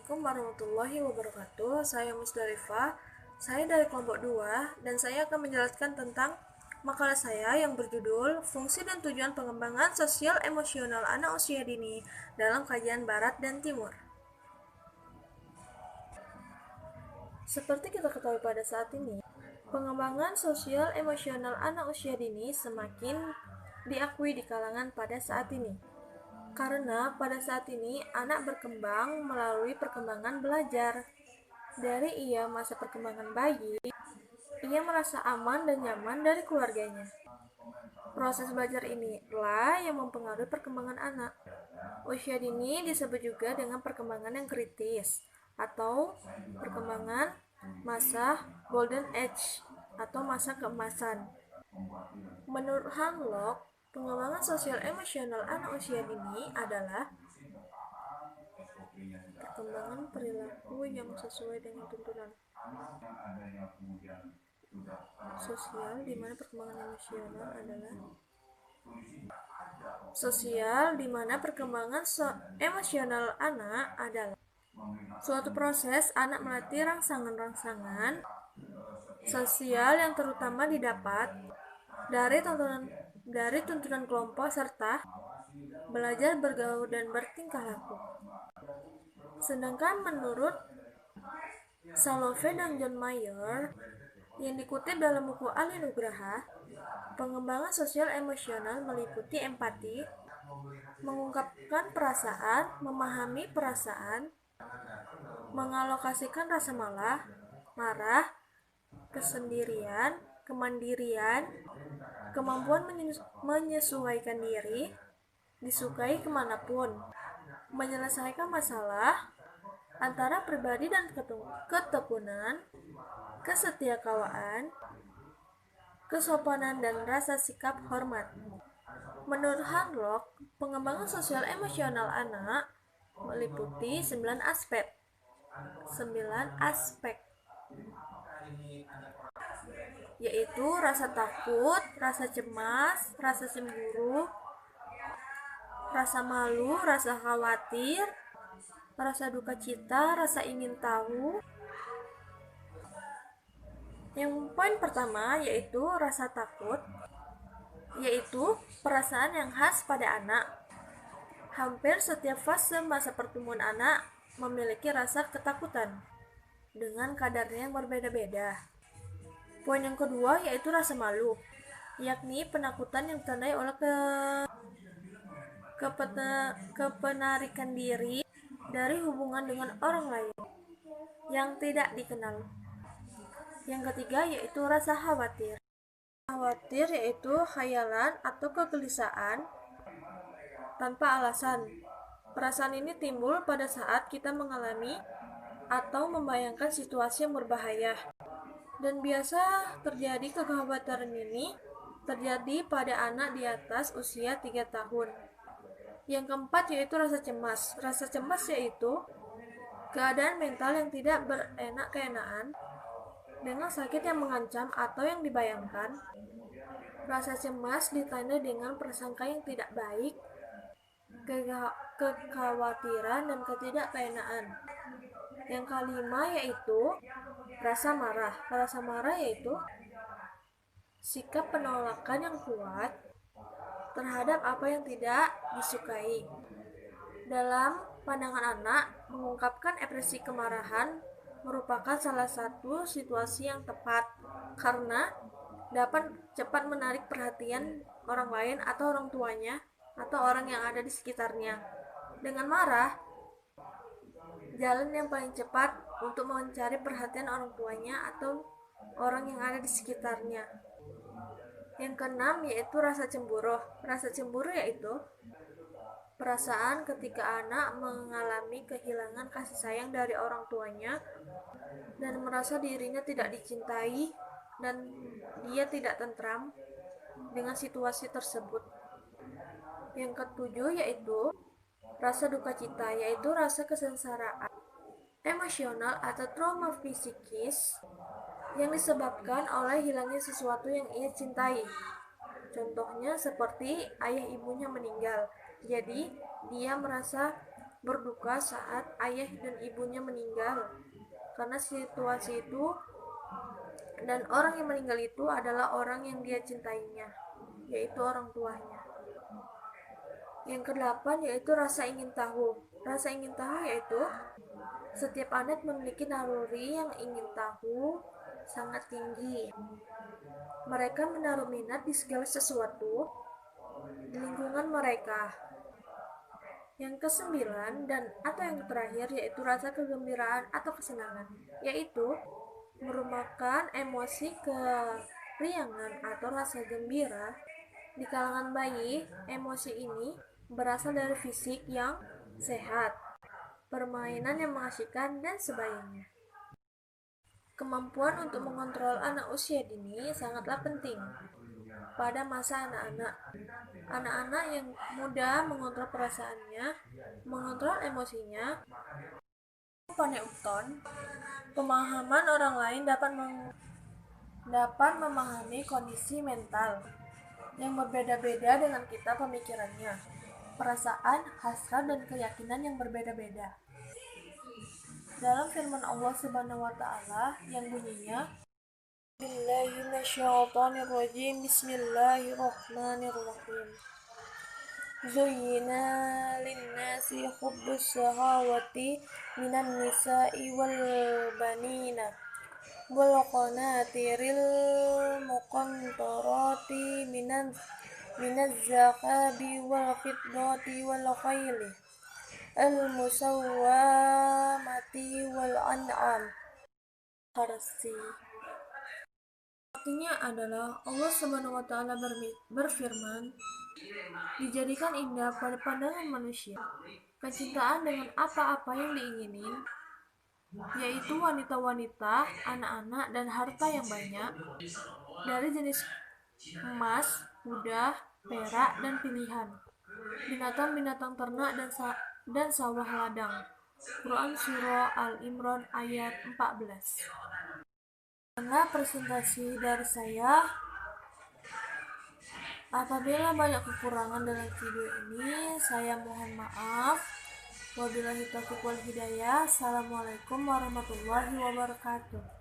Assalamualaikum warahmatullahi wabarakatuh. Saya Musdalifah. Saya dari kelompok 2 dan saya akan menjelaskan tentang makalah saya yang berjudul Fungsi dan Tujuan Pengembangan Sosial Emosional Anak Usia Dini dalam Kajian Barat dan Timur. Seperti kita ketahui pada saat ini, pengembangan sosial emosional anak usia dini semakin diakui di kalangan pada saat ini. Karena pada saat ini anak berkembang melalui perkembangan belajar. Dari ia masa perkembangan bayi, ia merasa aman dan nyaman dari keluarganya. Proses belajar inilah yang mempengaruhi perkembangan anak. Usia dini disebut juga dengan perkembangan yang kritis atau perkembangan masa golden age atau masa keemasan. Menurut Hanlock, pengembangan sosial emosional anak usia dini adalah perkembangan perilaku yang sesuai dengan tuntunan sosial, di mana perkembangan emosional adalah emosional anak adalah suatu proses anak melatih rangsangan-rangsangan sosial yang terutama didapat dari tuntunan kelompok serta belajar bergaul dan bertingkah laku. Sedangkan menurut Salovey dan John Mayer yang dikutip dalam buku Ali Nugraha, pengembangan sosial emosional meliputi empati, mengungkapkan perasaan, memahami perasaan, mengalokasikan rasa marah, kesendirian, kemandirian, kemampuan menyesuaikan diri, disukai kemanapun, menyelesaikan masalah antara pribadi dan ketekunan, kesetiakawanan, kesopanan, dan rasa sikap hormat. Menurut Hanlock, pengembangan sosial emosional anak meliputi 9 aspek, yaitu rasa takut, rasa cemas, rasa cemburu, rasa malu, rasa khawatir, rasa duka cita, rasa ingin tahu. Yang poin pertama yaitu rasa takut, yaitu perasaan yang khas pada anak. Hampir setiap fase masa pertumbuhan anak memiliki rasa ketakutan dengan kadarnya yang berbeda-beda. Poin yang kedua yaitu rasa malu, yakni penakutan yang ditandai oleh kepenarikan diri dari hubungan dengan orang lain yang tidak dikenal. Yang ketiga yaitu rasa khawatir. Khawatir yaitu khayalan atau kegelisahan tanpa alasan. Perasaan ini timbul pada saat kita mengalami atau membayangkan situasi yang berbahaya. Dan biasa terjadi kekhawatiran ini terjadi pada anak di atas usia 3 tahun. Yang keempat yaitu rasa cemas. Rasa cemas yaitu keadaan mental yang tidak berenak-keenaan dengan sakit yang mengancam atau yang dibayangkan. Rasa cemas ditandai dengan prasangka yang tidak baik, kekhawatiran, dan ketidakkeenaan. Yang kelima yaitu rasa marah. Rasa marah yaitu sikap penolakan yang kuat terhadap apa yang tidak disukai. Dalam pandangan anak, mengungkapkan ekspresi kemarahan merupakan salah satu situasi yang tepat karena dapat cepat menarik perhatian orang lain atau orang tuanya atau orang yang ada di sekitarnya. Dengan marah, jalan yang paling cepat untuk mencari perhatian orang tuanya atau orang yang ada di sekitarnya. Yang keenam yaitu rasa cemburu. Rasa cemburu yaitu perasaan ketika anak mengalami kehilangan kasih sayang dari orang tuanya dan merasa dirinya tidak dicintai dan dia tidak tentram dengan situasi tersebut. Yang ketujuh yaitu rasa duka cita, yaitu rasa kesengsaraan emosional atau trauma psikis yang disebabkan oleh hilangnya sesuatu yang ia cintai. Contohnya seperti ayah ibunya meninggal. Jadi dia merasa berduka saat ayah dan ibunya meninggal. Karena situasi itu dan orang yang meninggal itu adalah orang yang dia cintainya, yaitu orang tuanya. Yang kedelapan yaitu rasa ingin tahu. Rasa ingin tahu yaitu setiap anak memiliki naluri yang ingin tahu sangat tinggi. Mereka menaruh minat di segala sesuatu di lingkungan mereka. Yang kesembilan dan atau yang terakhir yaitu rasa kegembiraan atau kesenangan, yaitu merupakan emosi keriangan atau rasa gembira di kalangan bayi. Emosi ini berasal dari fisik yang sehat, permainan yang mengasihkan, dan sebagainya. Kemampuan untuk mengontrol anak usia dini sangatlah penting pada masa anak-anak. Anak-anak yang mudah mengontrol perasaannya, mengontrol emosinya, paneuton, pemahaman orang lain dapat memahami kondisi mental yang berbeda-beda dengan kita, pemikirannya, perasaan, hasrat, dan keyakinan yang berbeda-beda. Dalam firman Allah Subhanahu wa taala yang bunyinya Bismillahirrahmanirrahim. Zuyyina linnasi hubbus shahawati minan nisa'i wal banina wal qanatiril muqantarati minaz zakabi wal fiddati wal khayli al musawwamati wal an'am harsi. Artinya adalah Allah Subhanahu wa taala berfirman, dijadikan indah pada pandangan manusia kecintaan dengan apa-apa yang diinginin, yaitu wanita-wanita, anak-anak, dan harta yang banyak dari jenis emas, kuda, perak, dan pilihan, binatang-binatang ternak, dan sawah ladang. Quran Surah Al-Imran ayat 14. Karena presentasi dari saya, apabila banyak kekurangan dalam video ini, saya mohon maaf. Wabillahi taufiq wal hidayah. Assalamualaikum warahmatullahi wabarakatuh.